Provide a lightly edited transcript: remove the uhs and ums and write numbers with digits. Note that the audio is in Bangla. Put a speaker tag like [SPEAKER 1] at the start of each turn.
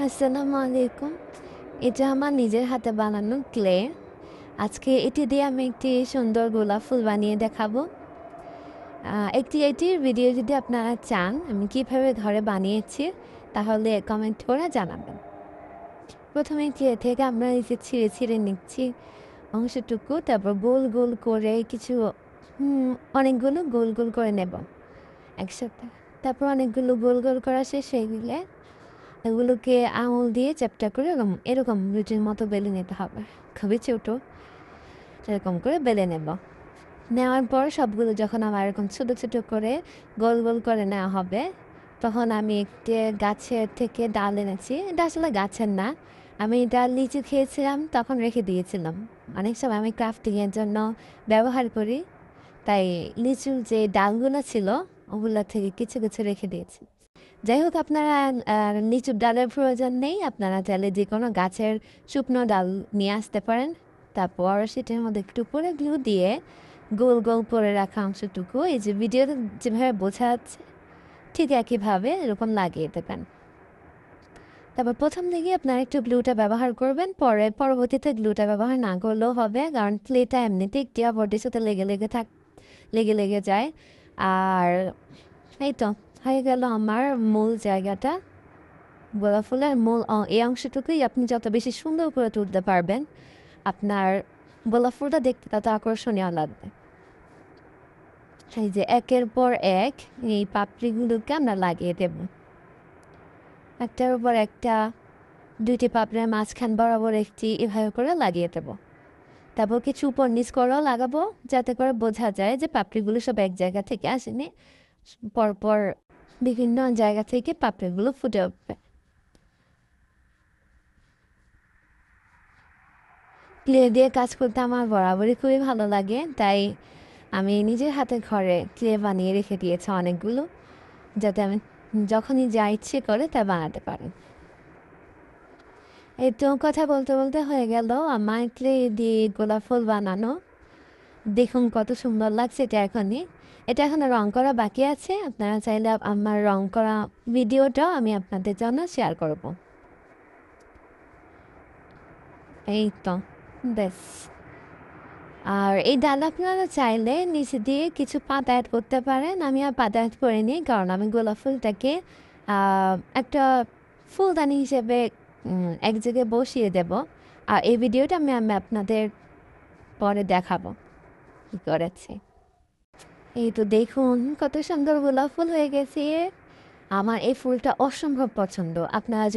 [SPEAKER 1] আসসালামু আলাইকুম। এটা আমার নিজের হাতে বানানো ক্লে। আজকে এটি দিয়ে আমি একটি সুন্দর গোলাপ ফুল বানিয়ে দেখাবো। এটির ভিডিও যদি আপনারা চান আমি কীভাবে ঘরে বানিয়েছি তাহলে কমেন্ট করে জানাবেন। প্রথমে ক্লে থেকে আমরা এই যে ছিঁড়ে নিচ্ছি অংশটুকু, তারপর গোল গোল করে কিছু অনেকগুলো গোল গোল করে নেব একসাথে। তারপর অনেকগুলো গোল গোল করা শেষ হয়ে গেলে এগুলোকে আঙুল দিয়ে চ্যাপ্টা করে এরকম রুটির মতো বেলে নিতে হবে। খুবই ছোটো, এরকম করে বেলে নেব। নেওয়ার পর সবগুলো যখন আমার এরকম ছোটো ছোটো করে গোল গোল করে নেওয়া হবে, তখন আমি একটি গাছের থেকে ডাল এনেছি। এটা আসলে গাছের না, আমি ডাল লিচু খেয়েছিলাম তখন রেখে দিয়েছিলাম। অনেক সময় আমি ক্রাফটিংয়ের জন্য ব্যবহার করি, তাই লিচুর যে ডালগুলো ছিল ওগুলো থেকে কিছু কিছু রেখে দিয়েছি। যাই হোক, আপনারা লিচুর ডালের প্রয়োজন নেই, আপনারা চাইলে যে কোনো গাছের শুকনো ডাল নিয়ে আসতে পারেন। তারপর সেটার মধ্যে একটু করে গ্লু দিয়ে গোল গোল করে রাখা অংশটুকু এই যে ভিডিওতে যেভাবে বোঝা যাচ্ছে ঠিক একইভাবে এরকম লাগিয়ে দেবেন। তারপর প্রথম দিকে আপনারা একটু গ্লুটা ব্যবহার করবেন, পরবর্তীতে গ্লুটা ব্যবহার না করলেও হবে, কারণ ক্লেটা এমনিতে একটি অপরটির সাথে লেগে যায়। আর এই তো হয়ে গেল আমার মূল জায়গাটা। গোলাপ ফুলের মূল এই অংশটুকুই আপনি যত বেশি সুন্দর করে তুলতে পারবেন, আপনার গোলাপ ফুলটা দেখতে তত আকর্ষণীয় লাগবে। এই যে একের পর এক এই পাপড়িগুলোকে আমরা লাগিয়ে দেব, একটার উপর একটা, দুইটি পাপড়ির মাঝখান বরাবর একটি, এভাবে করে লাগিয়ে দেব। তারপর কিছু উপর নিচ করেও লাগাবো, যাতে করে বোঝা যায় যে পাপড়িগুলো সব এক জায়গা থেকে আসেনি, পরপর বিভিন্ন জায়গা থেকে পাপড়িগুলো ফুটে উঠবে। ক্লে দিয়ে কাজ করতে আমার বরাবরই খুবই ভালো লাগে, তাই আমি নিজের হাতে ঘরে ক্লে বানিয়ে রেখে দিয়েছি অনেকগুলো, যাতে আমি যখনই যা ইচ্ছে করে তা বানাতে পারি। এই তো কথা বলতে বলতে হয়ে গেল আমার ক্লে দিয়ে গোলাপ ফুল বানানো। দেখুন কত সুন্দর লাগছে এটা এখনও রং করা বাকি আছে। আপনারা চাইলে আমার রং করা ভিডিওটাও আমি আপনাদের জন্য শেয়ার করব। এই তো ব্যাস। আর এই ডাল আপনারা চাইলে নিচে দিয়ে কিছু পাতা অ্যাড করতে পারেন। আমি আর পাতা অ্যাড করিনি, কারণ আমি গোলাপ ফুলটাকে একটা ফুলদানি হিসেবে এক জায়গায় বসিয়ে দেব। আর এই ভিডিওটা আমি আপনাদের পরে দেখাবো কী করেছি। এই তো দেখুন কত সুন্দর গোলাপ ফুল হয়ে গেছে। আমার এই ফুলটা অসম্ভব পছন্দ। আপনারা